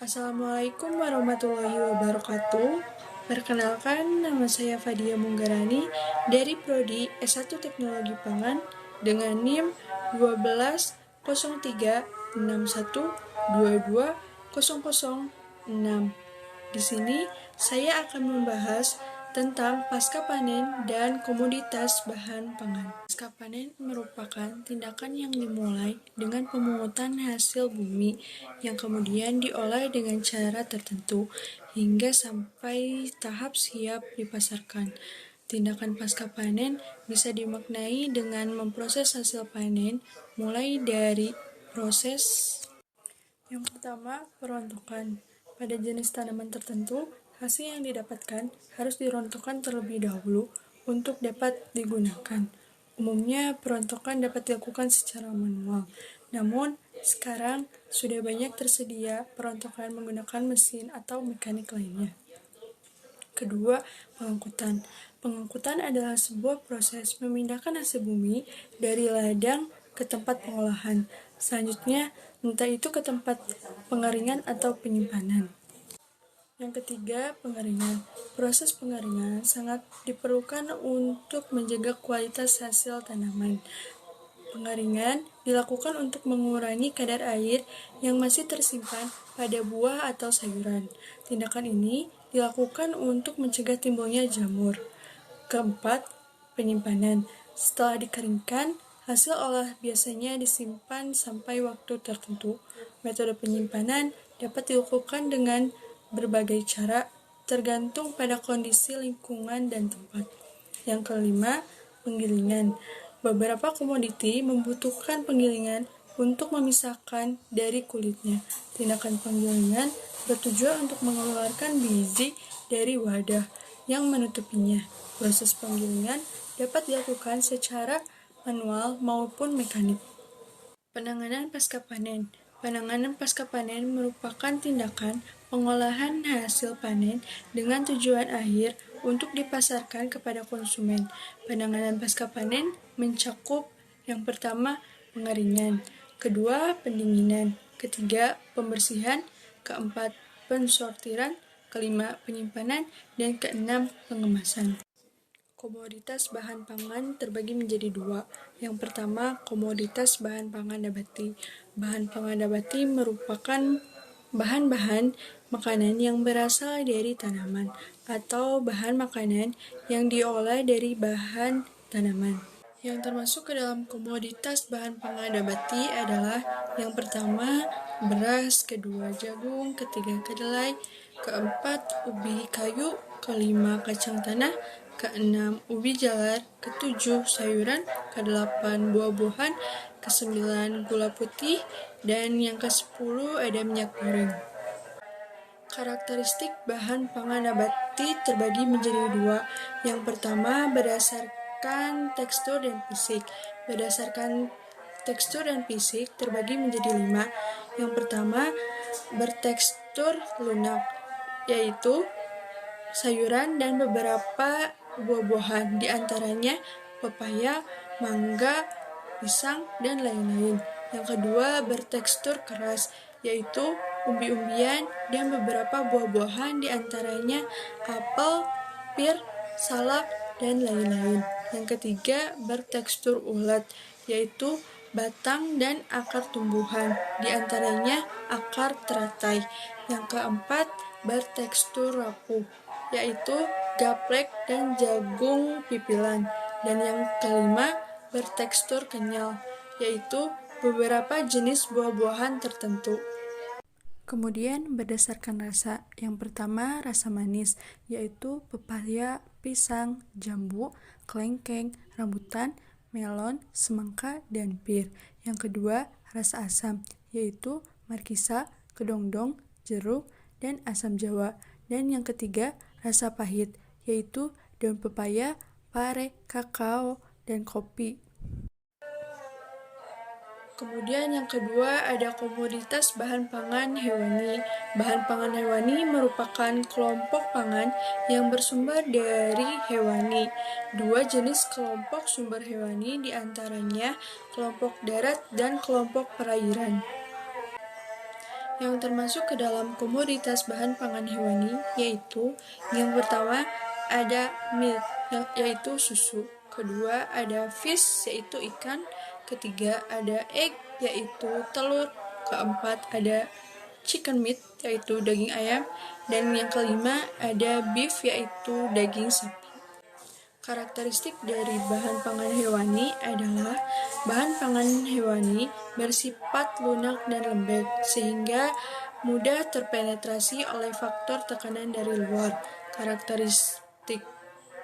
Assalamualaikum warahmatullahi wabarakatuh. Perkenalkan, nama saya Fadia Munggarani dari Prodi S1 Teknologi Pangan dengan NIM 120361220006. Di sini saya akan membahas tentang pasca panen dan komoditas bahan pangan. Pasca panen merupakan tindakan yang dimulai dengan pemungutan hasil bumi yang kemudian diolah dengan cara tertentu hingga sampai tahap siap dipasarkan. Tindakan pasca panen bisa dimaknai dengan memproses hasil panen mulai dari proses yang pertama, perontokan. Pada jenis tanaman tertentu, hasil yang didapatkan harus dirontokkan terlebih dahulu untuk dapat digunakan. Umumnya, perontokan dapat dilakukan secara manual. Namun, sekarang sudah banyak tersedia perontokan menggunakan mesin atau mekanik lainnya. Kedua, pengangkutan. Pengangkutan adalah sebuah proses memindahkan hasil bumi dari ladang ke tempat pengolahan. Selanjutnya, entah itu ke tempat pengeringan atau penyimpanan. Yang ketiga, pengeringan. Proses pengeringan sangat diperlukan untuk menjaga kualitas hasil tanaman. Pengeringan dilakukan untuk mengurangi kadar air yang masih tersimpan pada buah atau sayuran. Tindakan ini dilakukan untuk mencegah timbulnya jamur. Keempat, penyimpanan. Setelah dikeringkan, hasil olah biasanya disimpan sampai waktu tertentu. Metode penyimpanan dapat dilakukan dengan berbagai cara, tergantung pada kondisi lingkungan dan tempat. Yang kelima, penggilingan. Beberapa komoditi membutuhkan penggilingan untuk memisahkan dari kulitnya. Tindakan penggilingan bertujuan untuk mengeluarkan biji dari wadah yang menutupinya. Proses penggilingan dapat dilakukan secara manual maupun mekanik. Penanganan pasca panen. Penanganan pasca panen merupakan tindakan pengolahan hasil panen dengan tujuan akhir untuk dipasarkan kepada konsumen. Penanganan pasca panen mencakup yang pertama, pengeringan, kedua, pendinginan, ketiga, pembersihan, keempat, pensortiran, kelima, penyimpanan, dan keenam, pengemasan. Komoditas bahan pangan terbagi menjadi dua. Yang pertama, komoditas bahan pangan nabati. Bahan pangan nabati merupakan bahan-bahan makanan yang berasal dari tanaman atau bahan makanan yang diolah dari bahan tanaman. Yang termasuk ke dalam komoditas bahan pangan nabati adalah yang pertama, beras, kedua, jagung, ketiga, kedelai, keempat, ubi kayu, kelima, kacang tanah, keenam, ubi jalar, ketujuh, sayuran, kedelapan, buah-buahan, kesembilan, gula putih, dan yang ke-10 ada minyak goreng. Karakteristik bahan pangan nabati terbagi menjadi dua. Yang pertama, berdasarkan tekstur dan fisik. Berdasarkan tekstur dan fisik terbagi menjadi 5. Yang pertama, bertekstur lunak, yaitu sayuran dan beberapa buah-buahan, diantaranya pepaya, mangga, pisang, dan lain-lain. Yang kedua, bertekstur keras, yaitu umbi-umbian dan beberapa buah-buahan, diantaranya apel, pir, salak, dan lain-lain. Yang ketiga, bertekstur ulet, yaitu batang dan akar tumbuhan, diantaranya akar teratai. Yang keempat, bertekstur rapuh, yaitu gaplek dan jagung pipilan. Dan yang kelima, bertekstur kenyal, yaitu beberapa jenis buah-buahan tertentu. Kemudian berdasarkan rasa, yang pertama rasa manis, yaitu pepaya, pisang, jambu, kelengkeng, rambutan, melon, semangka, dan pir. Yang kedua rasa asam, yaitu markisa, kedongdong, jeruk, dan asam jawa. Dan yang ketiga rasa pahit, yaitu daun pepaya, pare, kakao, dan kopi. Kemudian yang kedua ada komoditas bahan pangan hewani. Bahan pangan hewani merupakan kelompok pangan yang bersumber dari hewani. Dua jenis kelompok sumber hewani diantaranya kelompok darat dan kelompok perairan. yang termasuk ke dalam komoditas bahan pangan hewani, yaitu yang pertama ada milk, yaitu susu. Kedua ada fish, yaitu ikan. Ketiga ada egg, yaitu telur. Keempat ada chicken meat, yaitu daging ayam. Dan yang kelima ada beef, yaitu daging sapi. Karakteristik dari bahan pangan hewani adalah bahan pangan hewani bersifat lunak dan lembek sehingga mudah terpenetrasi oleh faktor tekanan dari luar.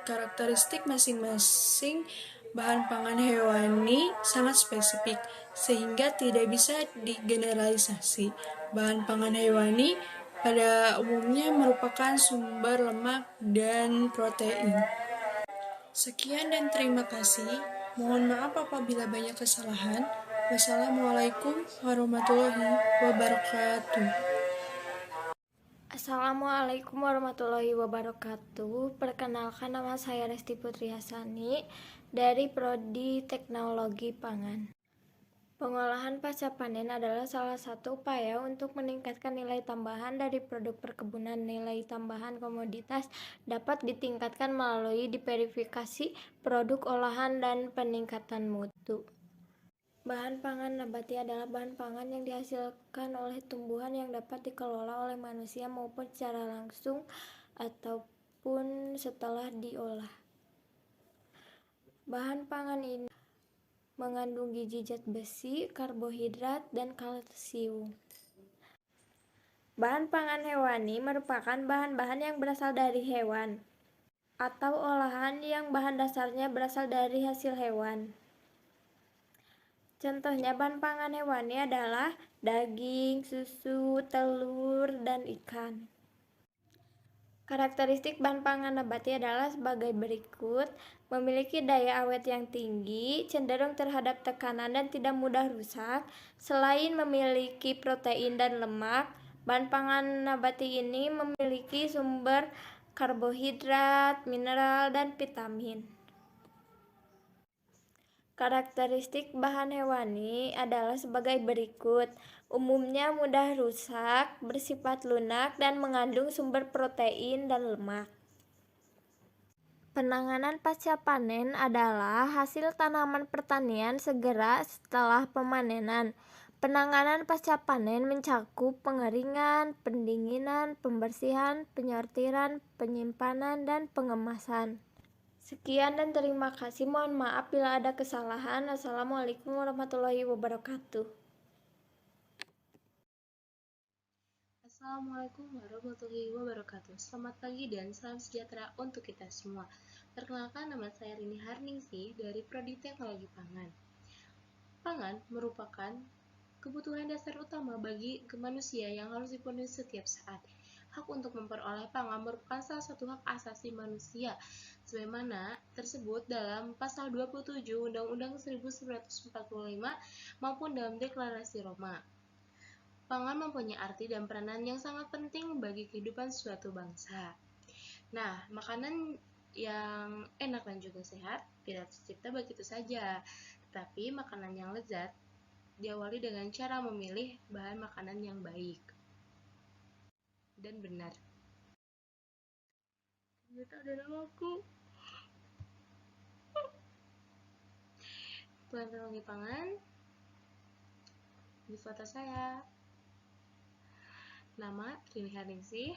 Karakteristik masing-masing bahan pangan hewani sangat spesifik sehingga tidak bisa digeneralisasi. Bahan pangan hewani pada umumnya merupakan sumber lemak dan protein. Sekian dan terima kasih. Mohon maaf apabila banyak kesalahan. Wassalamualaikum warahmatullahi wabarakatuh. Assalamualaikum warahmatullahi wabarakatuh. Perkenalkan, nama saya Resti Putri Hasani dari Prodi Teknologi Pangan. Pengolahan pasca panen adalah salah satu upaya untuk meningkatkan nilai tambahan dari produk perkebunan. Nilai tambahan komoditas dapat ditingkatkan melalui diverifikasi produk olahan dan peningkatan mutu. Bahan pangan nabati adalah bahan pangan yang dihasilkan oleh tumbuhan yang dapat dikelola oleh manusia maupun secara langsung ataupun setelah diolah. Bahan pangan ini mengandung gizi zat besi, karbohidrat, dan kalsium. Bahan pangan hewani merupakan bahan-bahan yang berasal dari hewan atau olahan yang bahan dasarnya berasal dari hasil hewan. Contohnya bahan pangan hewani adalah daging, susu, telur, dan ikan. Karakteristik bahan pangan nabati adalah sebagai berikut: memiliki daya awet yang tinggi, cenderung terhadap tekanan dan tidak mudah rusak. Selain memiliki protein dan lemak, bahan pangan nabati ini memiliki sumber karbohidrat, mineral, dan vitamin. Karakteristik bahan hewani adalah sebagai berikut: umumnya mudah rusak, bersifat lunak, dan mengandung sumber protein dan lemak. Penanganan pasca panen adalah hasil tanaman pertanian segera setelah pemanenan. Penanganan pasca panen mencakup pengeringan, pendinginan, pembersihan, penyortiran, penyimpanan, dan pengemasan. Sekian dan terima kasih. Mohon maaf bila ada kesalahan. Assalamualaikum warahmatullahi wabarakatuh. Assalamualaikum warahmatullahi wabarakatuh. Selamat pagi dan salam sejahtera untuk kita semua. Perkenalkan, nama saya Rini Harningsih dari Prodi Teknologi Pangan. Pangan merupakan kebutuhan dasar utama bagi manusia yang harus dipenuhi setiap saat. Hak untuk memperoleh pangan merupakan salah satu hak asasi manusia, sebagaimana tersebut dalam Pasal 27 Undang-Undang 1945 maupun dalam Deklarasi Roma. Pangan mempunyai arti dan peranan yang sangat penting bagi kehidupan suatu bangsa. Nah, makanan yang enak dan juga sehat tidak tercipta begitu saja, tetapi makanan yang lezat diawali dengan cara memilih bahan makanan yang baik dan benar. Ternyata ada namaku. Tuan Teknologi Pangan di foto saya. Nama Rini Harningsih,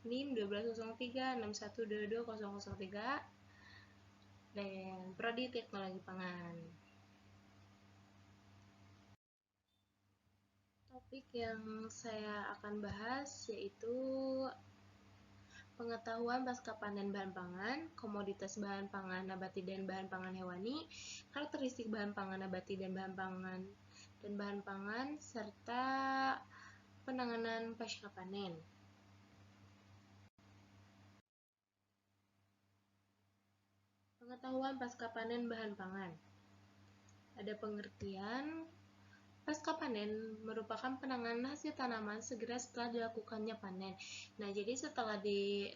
NIM 12036122003, dan Prodi Teknologi Pangan. Topik yang saya akan bahas yaitu pengetahuan pasca panen bahan pangan, komoditas bahan pangan nabati dan bahan pangan hewani, karakteristik bahan pangan nabati dan bahan pangan, serta penanganan pasca panen. Pengetahuan pasca panen bahan pangan. Ada pengertian. Pasca panen merupakan penanganan hasil tanaman segera setelah dilakukannya panen. Nah, jadi setelah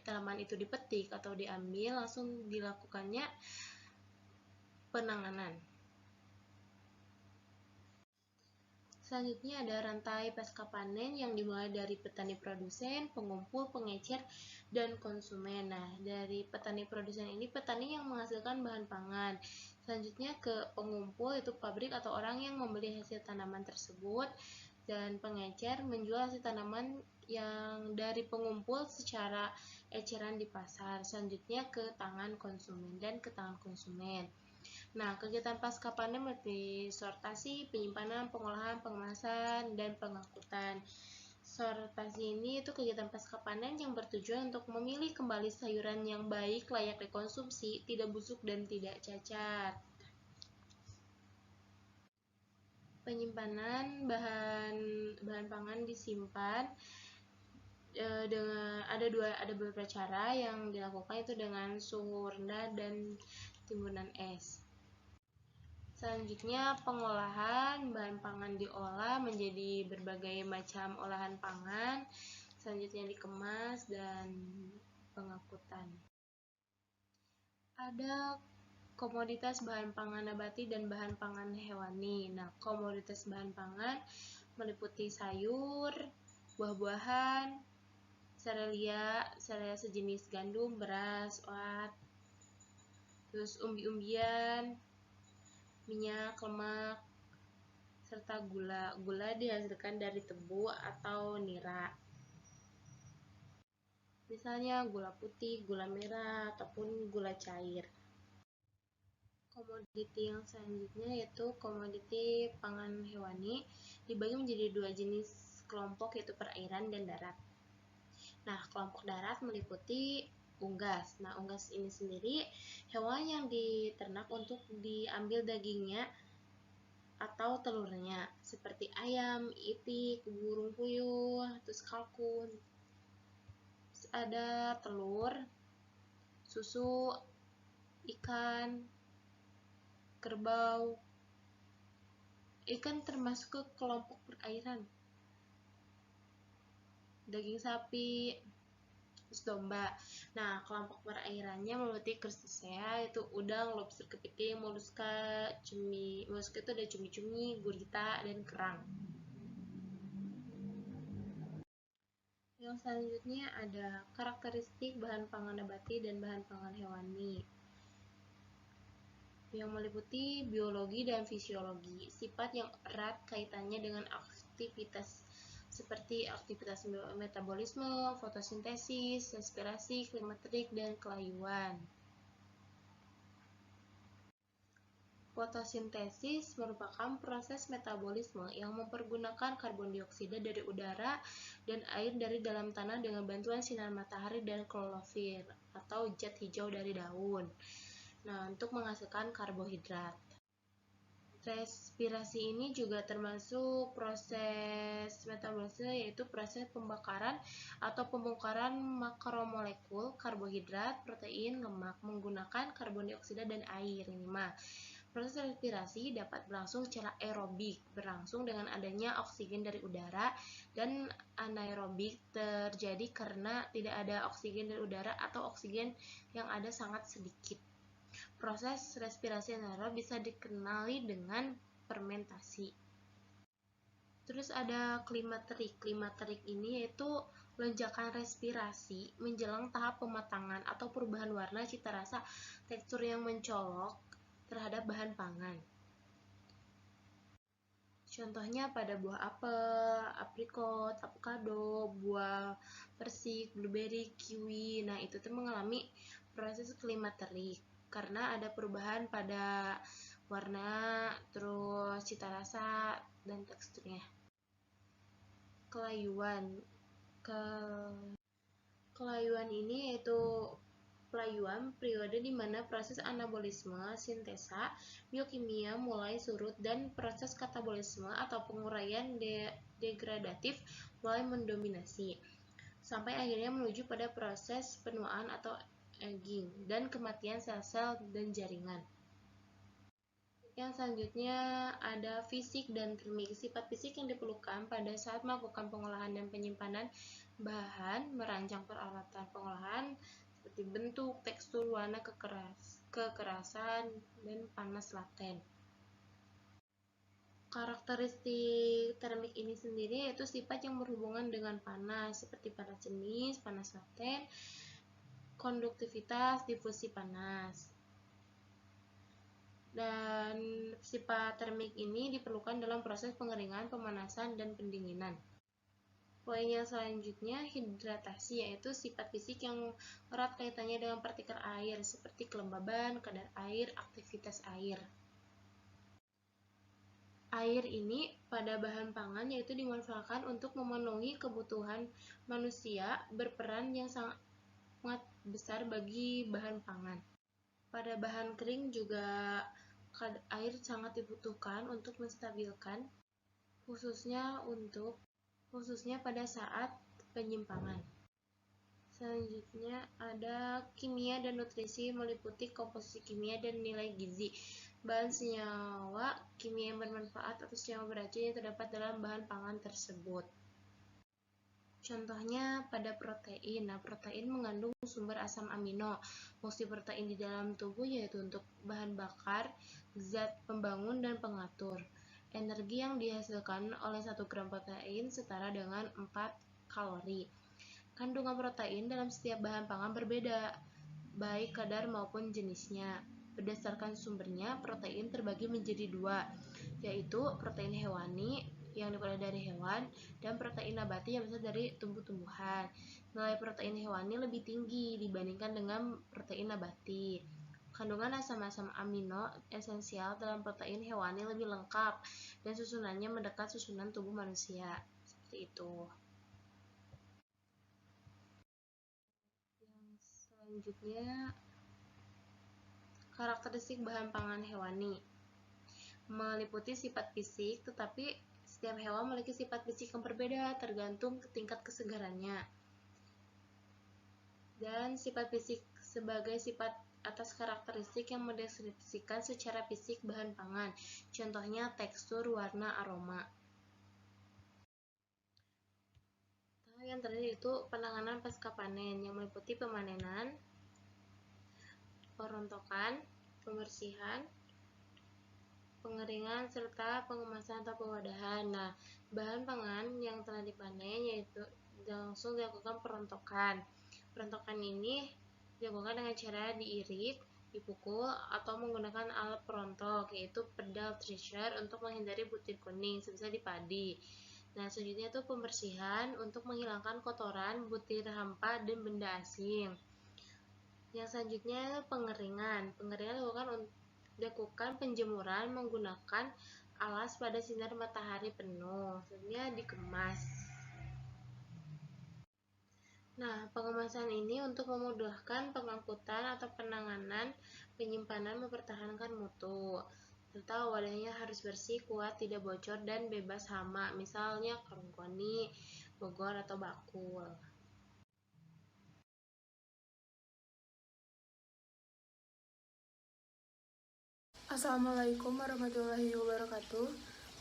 tanaman itu dipetik atau diambil, langsung dilakukannya penanganan. Selanjutnya ada rantai pasca panen yang dimulai dari petani produsen, pengumpul, pengecer, dan konsumen. Nah, dari petani produsen ini petani yang menghasilkan bahan pangan. Selanjutnya ke pengumpul, itu pabrik atau orang yang membeli hasil tanaman tersebut, dan pengecer menjual hasil tanaman yang dari pengumpul secara eceran di pasar. Selanjutnya ke tangan konsumen dan ke tangan konsumen. Nah, kegiatan pasca panen meliputi sortasi, penyimpanan, pengolahan, pengemasan, dan pengangkutan. Sortasi ini itu kegiatan pasca panen yang bertujuan untuk memilih kembali sayuran yang baik, layak dikonsumsi, tidak busuk, dan tidak cacat. Penyimpanan bahan pangan disimpan ada beberapa cara yang dilakukan, itu dengan suhu rendah dan timbunan es. Selanjutnya, pengolahan bahan pangan diolah menjadi berbagai macam olahan pangan. Selanjutnya dikemas dan pengangkutan. Ada komoditas bahan pangan nabati dan bahan pangan hewani. Nah, komoditas bahan pangan meliputi sayur, buah-buahan, serealia sejenis gandum, beras, oat, terus umbi-umbian, minyak, lemak, serta gula. Gula dihasilkan dari tebu atau nira. Misalnya gula putih, gula merah, ataupun gula cair. Komoditi yang selanjutnya yaitu komoditi pangan hewani, dibagi menjadi dua jenis kelompok, yaitu perairan dan darat. Nah, kelompok darat meliputi unggas. Nah, unggas ini sendiri hewan yang diternak untuk diambil dagingnya atau telurnya, seperti ayam, itik, burung puyuh, terus kalkun. Terus ada telur, susu, ikan, kerbau. Ikan termasuk ke kelompok perairan. Daging sapi, terus domba. Nah, kelompok perairannya meliputi crustacea, yaitu udang, lobster, kepiting, moluska, cumi. Moluska itu ada cumi-cumi, gurita, dan kerang. Yang selanjutnya ada karakteristik bahan pangan nabati dan bahan pangan hewani, yang meliputi biologi dan fisiologi, sifat yang erat kaitannya dengan aktivitas seperti aktivitas metabolisme, fotosintesis, respirasi, klimaterik, dan kelayuan. Fotosintesis merupakan proses metabolisme yang mempergunakan karbon dioksida dari udara dan air dari dalam tanah dengan bantuan sinar matahari dan klorofil atau zat hijau dari daun. Nah, untuk menghasilkan karbohidrat. Respirasi ini juga termasuk proses metabolisme, yaitu proses pembakaran atau pembongkaran makromolekul karbohidrat, protein, lemak menggunakan karbon dioksida dan air. Ini mah proses respirasi dapat berlangsung secara aerobik, berlangsung dengan adanya oksigen dari udara, dan anaerobik terjadi karena tidak ada oksigen dari udara atau oksigen yang ada sangat sedikit. Proses respirasi anaerob bisa dikenali dengan fermentasi. Terus ada klimaterik. Klimaterik ini yaitu lonjakan respirasi menjelang tahap pematangan atau perubahan warna, cita rasa, tekstur yang mencolok terhadap bahan pangan. Contohnya pada buah apel, aprikot, avocado, buah persik, blueberry, kiwi. Nah, itu tuh mengalami proses klimaterik karena ada perubahan pada warna, terus cita rasa, dan teksturnya. Kelayuan. Kelayuan ini yaitu pelayuan periode di mana proses anabolisme, sintesa, biokimia mulai surut dan proses katabolisme atau penguraian degradatif mulai mendominasi, sampai akhirnya menuju pada proses penuaan atau aging dan kematian sel-sel dan jaringan. Yang selanjutnya ada fisik dan termik. Sifat fisik yang diperlukan pada saat melakukan pengolahan dan penyimpanan bahan, merancang peralatan pengolahan seperti bentuk, tekstur, warna, kekerasan, dan panas laten. Karakteristik termik ini sendiri yaitu sifat yang berhubungan dengan panas, seperti panas jenis, panas laten, konduktivitas, difusi panas. Dan sifat termik ini diperlukan dalam proses pengeringan, pemanasan, dan pendinginan. Poin yang selanjutnya, hidratasi, yaitu sifat fisik yang erat kaitannya dengan partikel air, seperti kelembaban, kadar air, aktivitas air. Air ini pada bahan pangan yaitu dimanfaatkan untuk memenuhi kebutuhan manusia, berperan yang sangat besar bagi bahan pangan. Pada bahan kering juga air sangat dibutuhkan untuk menstabilkan, khususnya pada saat penyimpangan. Selanjutnya ada kimia dan nutrisi, meliputi komposisi kimia dan nilai gizi. Bahan senyawa kimia yang bermanfaat atau senyawa beracun yang terdapat dalam bahan pangan tersebut. Contohnya pada protein. Nah, protein mengandung sumber asam amino. Fungsi protein di dalam tubuh yaitu untuk bahan bakar, zat pembangun dan pengatur. Energi yang dihasilkan oleh 1 gram protein setara dengan 4 kalori. Kandungan protein dalam setiap bahan pangan berbeda, baik kadar maupun jenisnya. Berdasarkan sumbernya, protein terbagi menjadi 2, yaitu protein hewani yang diperoleh dari hewan dan protein nabati yang berasal dari tumbuh-tumbuhan. Nilai protein hewani lebih tinggi dibandingkan dengan protein nabati. Kandungan asam-asam amino esensial dalam protein hewani lebih lengkap dan susunannya mendekat susunan tubuh manusia. Seperti itu. Yang selanjutnya, karakteristik bahan pangan hewani meliputi sifat fisik, tetapi setiap hewan memiliki sifat fisik yang berbeda tergantung tingkat kesegarannya. Dan sifat fisik sebagai sifat atas karakteristik yang mendeskripsikan secara fisik bahan pangan. Contohnya tekstur, warna, aroma. Yang terakhir itu penanganan pasca panen yang meliputi pemanenan, perontokan, pembersihan, pengeringan, serta pengemasan atau pewadahan. Nah, bahan pangan yang telah dipanen yaitu langsung dilakukan perontokan. Perontokan ini dilakukan dengan cara diirit, dipukul, atau menggunakan alat perontok, yaitu pedal thresher untuk menghindari butir kuning, semisal di padi. Nah, selanjutnya itu pembersihan untuk menghilangkan kotoran, butir hampa, dan benda asing. Yang selanjutnya pengeringan. Pengeringan dilakukan penjemuran menggunakan alas pada sinar matahari penuh. Selanjutnya dikemas. Nah, pengemasan ini untuk memudahkan pengangkutan atau penanganan, penyimpanan, mempertahankan mutu. Serta wadahnya harus bersih, kuat, tidak bocor, dan bebas hama, misalnya karung goni, bogor, atau bakul. Assalamualaikum warahmatullahi wabarakatuh.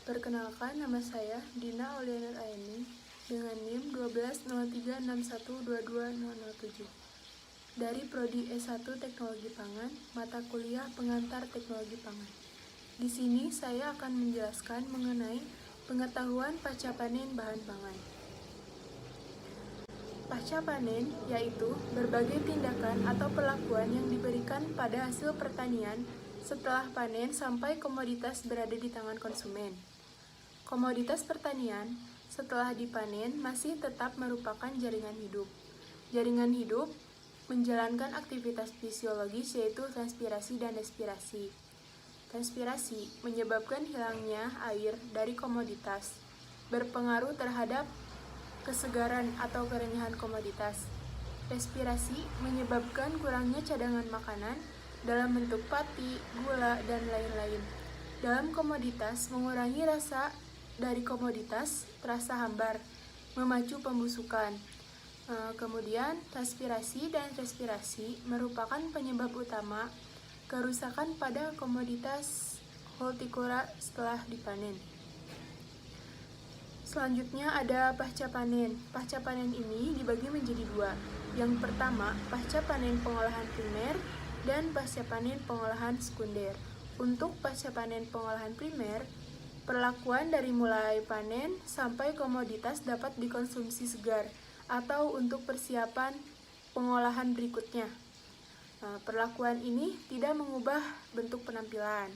Perkenalkan, nama saya Dina Auliana Aini dengan NIM 120361220007 dari Prodi S1 Teknologi Pangan, mata kuliah Pengantar Teknologi Pangan. Di sini saya akan menjelaskan mengenai pengetahuan pasca panen bahan pangan. Pasca panen yaitu berbagai tindakan atau perlakuan yang diberikan pada hasil pertanian setelah panen sampai komoditas berada di tangan konsumen. Komoditas pertanian setelah dipanen masih tetap merupakan jaringan hidup. Jaringan hidup menjalankan aktivitas fisiologis yaitu transpirasi dan respirasi. Transpirasi menyebabkan hilangnya air dari komoditas, berpengaruh terhadap kesegaran atau kerenyahan komoditas. Respirasi menyebabkan kurangnya cadangan makanan dalam bentuk pati, gula, dan lain-lain. Dalam komoditas mengurangi rasa dari komoditas, terasa hambar, memacu pembusukan. Kemudian transpirasi dan respirasi merupakan penyebab utama kerusakan pada komoditas hortikula setelah dipanen. Selanjutnya ada pasca panen. Pasca panen ini dibagi menjadi 2. Yang pertama, pasca panen pengolahan primer dan pasca panen pengolahan sekunder. Untuk pasca panen pengolahan primer, Perlakuan dari mulai panen sampai komoditas dapat dikonsumsi segar atau untuk persiapan pengolahan berikutnya. Perlakuan ini tidak mengubah bentuk penampilan.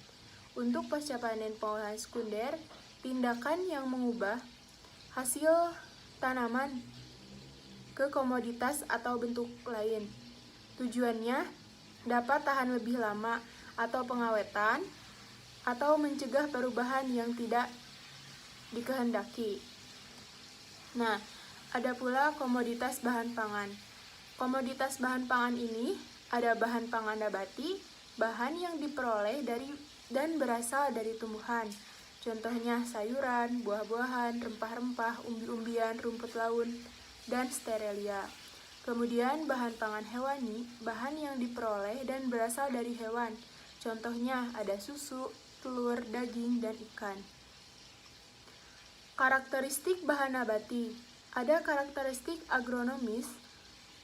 Untuk pasca panen pengolahan sekunder, tindakan yang mengubah hasil tanaman ke komoditas atau bentuk lain. Tujuannya dapat tahan lebih lama atau pengawetan, atau mencegah perubahan yang tidak dikehendaki. Nah, ada pula komoditas bahan pangan. Komoditas bahan pangan ini ada bahan pangan nabati, bahan yang diperoleh dari dan berasal dari tumbuhan. Contohnya sayuran, buah-buahan, rempah-rempah, umbi-umbian, rumput laut, dan sterelia. Kemudian bahan pangan hewani, bahan yang diperoleh dan berasal dari hewan. Contohnya ada susu, telur, daging, dan ikan. Karakteristik bahan nabati. Ada karakteristik agronomis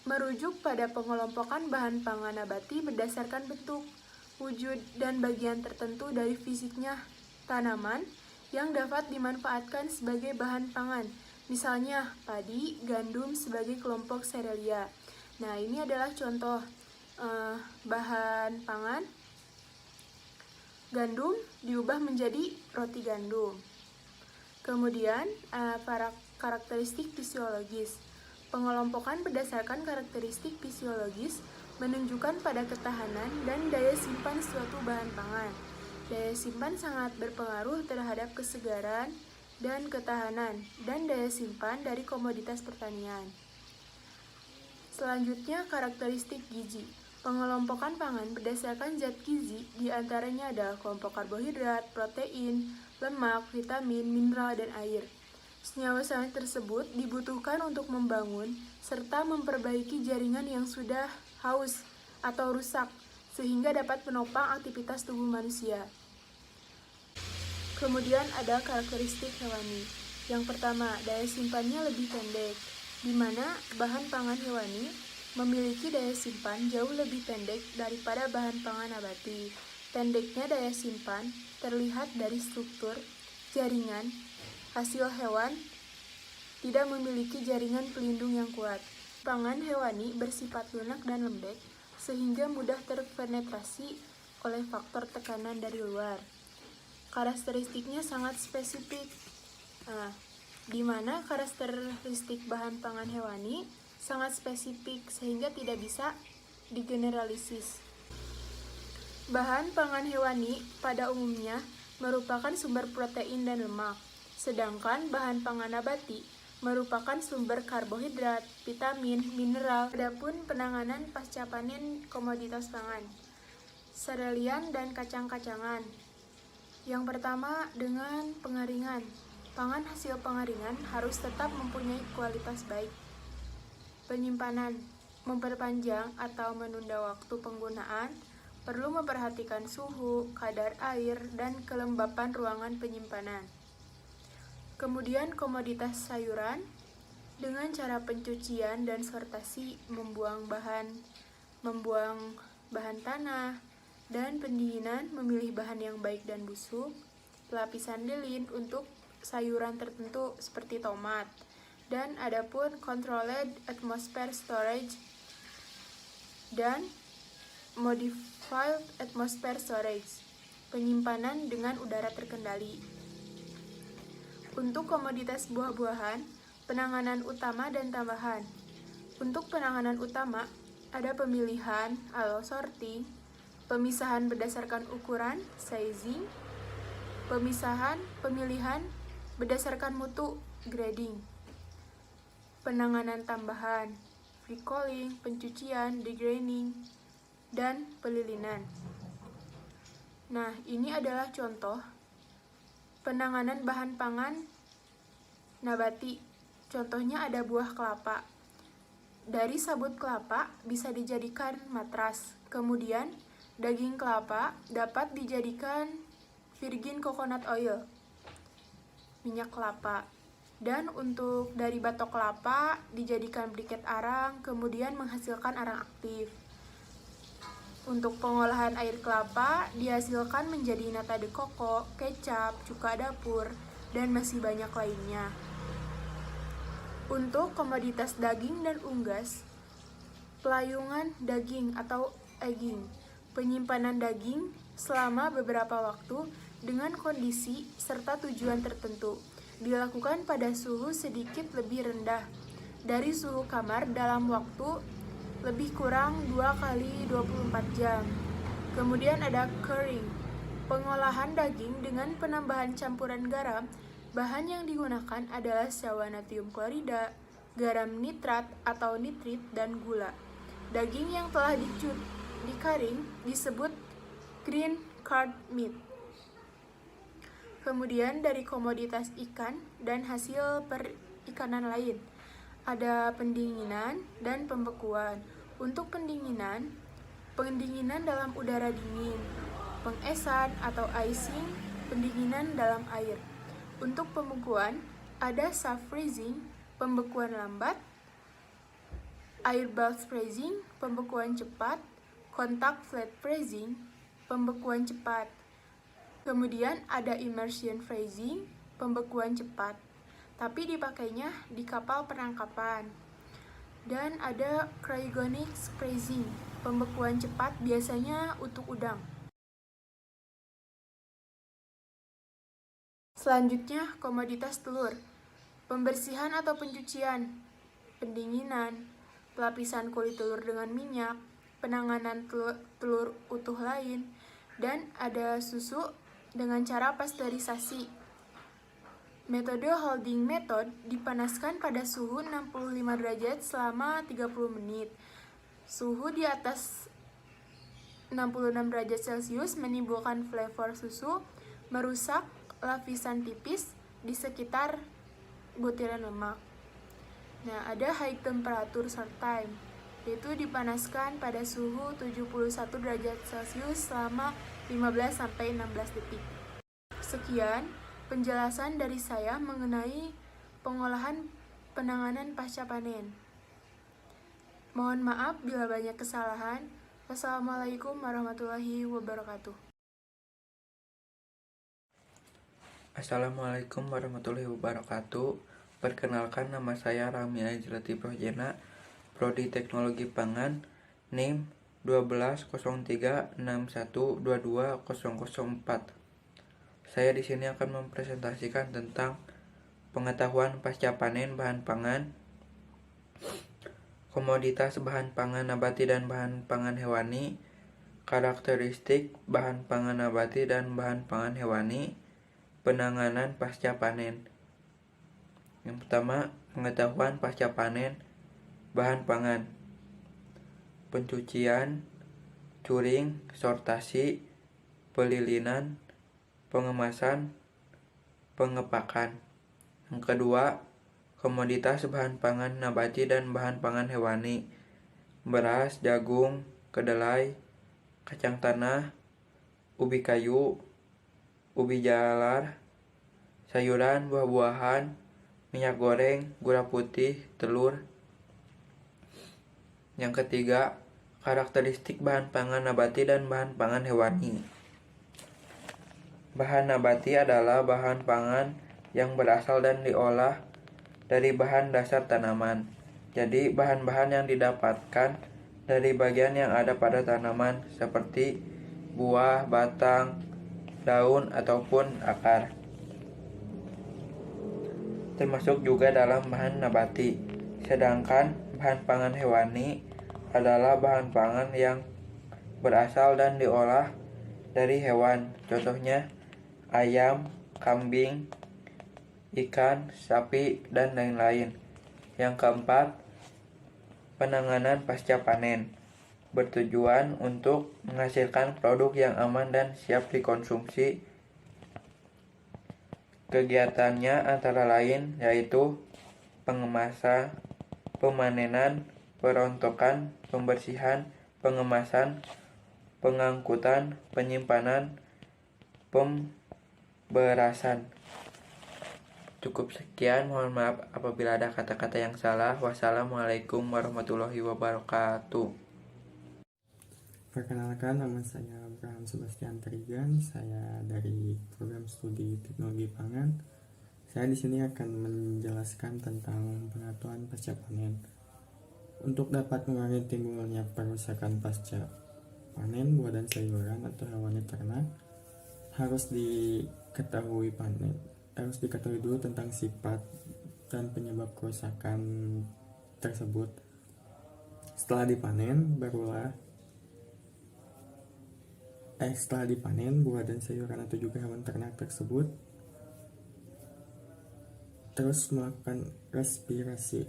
merujuk pada pengelompokan bahan pangan nabati berdasarkan bentuk, wujud, dan bagian tertentu dari fisiknya tanaman yang dapat dimanfaatkan sebagai bahan pangan. Misalnya padi, gandum sebagai kelompok serealia. Nah, ini adalah contoh bahan pangan. Gandum diubah menjadi roti gandum. Kemudian, para karakteristik fisiologis. Pengelompokan berdasarkan karakteristik fisiologis menunjukkan pada ketahanan dan daya simpan suatu bahan pangan. Daya simpan sangat berpengaruh terhadap kesegaran dan ketahanan dan daya simpan dari komoditas pertanian. Selanjutnya, karakteristik gizi. Pengelompokan pangan berdasarkan zat gizi diantaranya adalah kelompok karbohidrat, protein, lemak, vitamin, mineral, dan air. Senyawa-senyawa tersebut dibutuhkan untuk membangun serta memperbaiki jaringan yang sudah haus atau rusak sehingga dapat menopang aktivitas tubuh manusia. Kemudian ada karakteristik hewani. Yang pertama, daya simpannya lebih pendek, di mana bahan pangan hewani memiliki daya simpan jauh lebih pendek daripada bahan pangan nabati. Pendeknya daya simpan terlihat dari struktur jaringan. Hasil hewan tidak memiliki jaringan pelindung yang kuat. Pangan hewani bersifat lunak dan lembek, sehingga mudah terpenetrasi oleh faktor tekanan dari luar. Karakteristiknya sangat spesifik, di mana karakteristik bahan pangan hewani sangat spesifik sehingga tidak bisa digeneralisis. Bahan pangan hewani pada umumnya merupakan sumber protein dan lemak, sedangkan bahan pangan nabati merupakan sumber karbohidrat, vitamin, mineral. Adapun penanganan pasca panen komoditas pangan, serelian dan kacang-kacangan. Yang pertama, dengan pengaringan. Pangan hasil pengaringan harus tetap mempunyai kualitas baik. Penyimpanan, memperpanjang atau menunda waktu penggunaan, perlu memperhatikan suhu, kadar air, dan kelembapan ruangan penyimpanan. Kemudian komoditas sayuran, dengan cara pencucian dan sortasi, membuang bahan tanah, dan pendinginan, memilih bahan yang baik dan busuk, lapisan lilin untuk sayuran tertentu seperti tomat, dan adapun controlled atmosphere storage dan modified atmosphere storage, penyimpanan dengan udara terkendali. Untuk komoditas buah-buahan, penanganan utama dan tambahan. Untuk penanganan utama, ada pemilihan atau sorting, pemisahan berdasarkan ukuran, sizing, pemilihan berdasarkan mutu, grading. Penanganan tambahan, recalling, pencucian, degraining, dan pelilinan. Nah, ini adalah contoh penanganan bahan pangan nabati. Contohnya ada buah kelapa. Dari sabut kelapa bisa dijadikan matras. Kemudian, daging kelapa dapat dijadikan virgin coconut oil, minyak kelapa. Dan untuk dari batok kelapa dijadikan briket arang, kemudian menghasilkan arang aktif. Untuk pengolahan air kelapa dihasilkan menjadi nata de coco, kecap, cuka dapur, dan masih banyak lainnya. Untuk komoditas daging dan unggas, pelayungan daging atau egging, penyimpanan daging selama beberapa waktu dengan kondisi serta tujuan tertentu, dilakukan pada suhu sedikit lebih rendah dari suhu kamar dalam waktu lebih kurang 2 kali 24 jam. Kemudian ada curing, pengolahan daging dengan penambahan campuran garam. Bahan yang digunakan adalah sawa natrium klorida, garam nitrat atau nitrit, dan gula. Daging yang telah dikaring disebut green card meat. Kemudian dari komoditas ikan dan hasil perikanan lain, ada pendinginan dan pembekuan. Untuk pendinginan dalam udara dingin, pengesan atau icing, pendinginan dalam air. Untuk pembekuan, ada soft freezing, pembekuan lambat, air bath freezing, pembekuan cepat, contact flat freezing, pembekuan cepat. Kemudian ada immersion freezing, pembekuan cepat, tapi dipakainya di kapal penangkapan. Dan ada cryogenic freezing, pembekuan cepat biasanya untuk udang. Selanjutnya, komoditas telur, pembersihan atau pencucian, pendinginan, pelapisan kulit telur dengan minyak, penanganan telur utuh lain, dan ada susu dengan cara pasteurisasi. Metode holding method dipanaskan pada suhu 65 derajat selama 30 menit. Suhu di atas 66 derajat Celcius menimbulkan flavor susu, merusak lapisan tipis di sekitar butiran lemak. Nah, ada high temperature short time, yaitu dipanaskan pada suhu 71 derajat Celcius selama 15-16 detik. Sekian penjelasan dari saya mengenai pengolahan penanganan pasca panen. Mohon maaf bila banyak kesalahan. Wassalamualaikum warahmatullahi wabarakatuh. Assalamualaikum warahmatullahi wabarakatuh. Perkenalkan, nama saya Rami Ajrati Projena, Prodi Teknologi Pangan, NIM 120361220004. Saya di sini akan mempresentasikan tentang pengetahuan pasca panen bahan pangan, komoditas bahan pangan nabati dan bahan pangan hewani, karakteristik bahan pangan nabati dan bahan pangan hewani, penanganan pasca panen. Yang pertama, pengetahuan pasca panen bahan pangan, pencucian, curing, sortasi, pelilinan, pengemasan, pengepakan. Yang kedua, komoditas bahan pangan nabati dan bahan pangan hewani, beras, jagung, kedelai, kacang tanah, ubi kayu, ubi jalar, sayuran, buah-buahan, minyak goreng, gula putih, telur. Yang ketiga, karakteristik bahan pangan nabati dan bahan pangan hewani. Bahan nabati adalah bahan pangan yang berasal dan diolah dari bahan dasar tanaman. Jadi, bahan-bahan yang didapatkan dari bagian yang ada pada tanaman seperti buah, batang, daun, ataupun akar. Termasuk juga dalam bahan nabati. Sedangkan bahan pangan hewani adalah bahan pangan yang berasal dan diolah dari hewan. Contohnya ayam, kambing, ikan, sapi, dan lain-lain. Yang keempat, penanganan pasca panen bertujuan untuk menghasilkan produk yang aman dan siap dikonsumsi. Kegiatannya antara lain yaitu pengemasan, pemanenan, perontokan, pembersihan, pengemasan, pengangkutan, penyimpanan, pemberasan. Cukup sekian, mohon maaf apabila ada kata-kata yang salah. Wassalamualaikum warahmatullahi wabarakatuh. Perkenalkan, nama saya Abraham Sebastian Trigan. Saya dari program studi teknologi pangan. Saya di sini akan menjelaskan tentang pengetahuan pasca panen. Untuk dapat mengurangi timbulnya perusakan pasca panen buah dan sayuran atau hewan ternak, harus diketahui dulu tentang sifat dan penyebab kerusakan tersebut. Setelah dipanen, buah dan sayuran atau juga hewan ternak tersebut terus melakukan respirasi.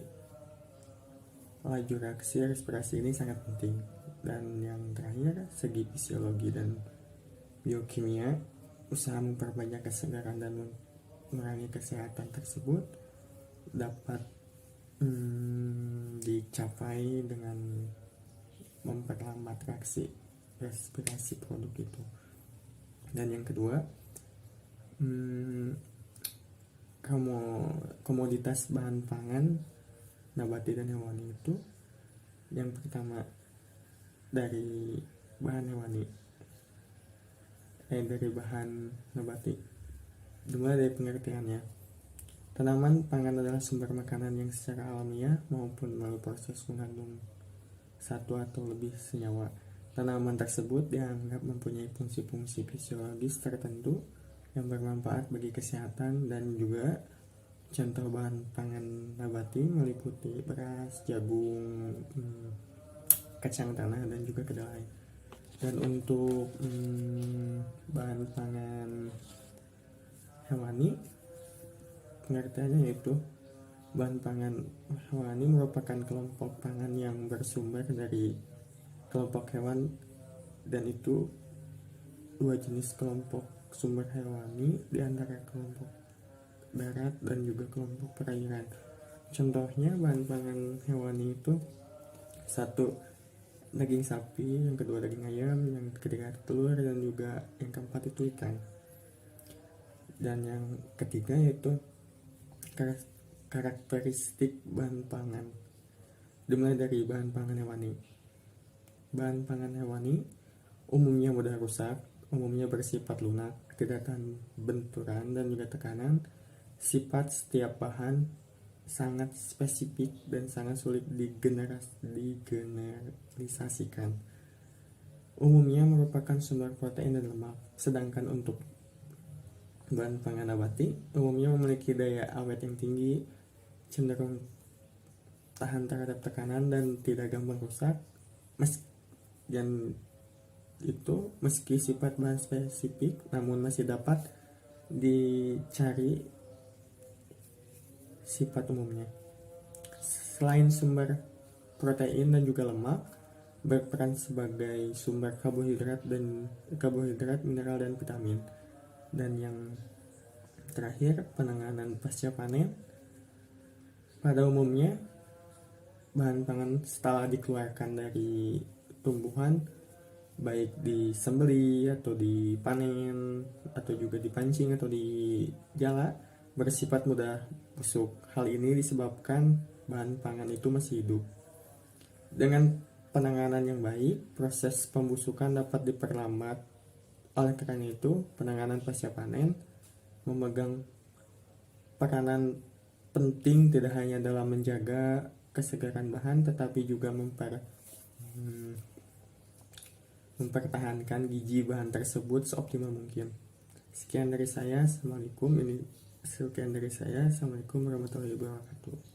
Laju reaksi respirasi ini sangat penting. Dan yang terakhir, segi fisiologi dan biokimia, usaha memperbanyak kesegaran dan mengurangi kesehatan tersebut dapat dicapai dengan memperlambat reaksi respirasi produk itu. Dan yang kedua, komoditas bahan pangan nabati dan hewani itu, yang pertama dari bahan nabati. Dimulai dari pengertiannya. Tanaman pangan adalah sumber makanan yang secara alamiah maupun melalui proses mengandung satu atau lebih senyawa. Tanaman tersebut dianggap mempunyai fungsi-fungsi fisiologis tertentu yang bermanfaat bagi kesehatan, dan juga contoh bahan pangan nabati meliputi beras, jagung, kacang tanah, dan juga kedelai. Dan untuk bahan pangan hewani, pengertiannya yaitu bahan pangan hewani merupakan kelompok pangan yang bersumber dari kelompok hewan, dan itu dua jenis kelompok sumber hewani di antara kelompok darat dan juga kelompok perairan. Contohnya bahan pangan hewani itu: satu, daging sapi; yang kedua, daging ayam; yang ketiga, telur; dan juga yang keempat itu ikan. Dan yang ketiga yaitu karakteristik bahan pangan. Dimulai dari bahan pangan hewani. Bahan pangan hewani umumnya mudah rusak, umumnya bersifat lunak, tidak tahan benturan dan juga tekanan. Sifat setiap bahan sangat spesifik dan sangat sulit digeneralisasikan. Umumnya merupakan sumber protein dan lemak. Sedangkan untuk bahan pangan nabati umumnya memiliki daya awet yang tinggi, cenderung tahan terhadap tekanan dan tidak gampang rusak. Meski sifat bahan spesifik, namun masih dapat dicari sifat umumnya. Selain sumber protein dan juga lemak, berperan sebagai sumber karbohidrat, mineral, dan vitamin. Dan yang terakhir, penanganan pasca panen. Pada umumnya, bahan pangan setelah dikeluarkan dari tumbuhan, baik disembeli atau dipanen atau juga dipancing atau dijala, bersifat mudah busuk. Hal ini disebabkan bahan pangan itu masih hidup. Dengan penanganan yang baik, proses pembusukan dapat diperlambat. Oleh karena itu, penanganan pasca panen memegang peranan penting tidak hanya dalam menjaga kesegaran bahan, tetapi juga mempertahankan gizi bahan tersebut seoptimal mungkin. Sekian dari saya. Assalamualaikum warahmatullahi wabarakatuh.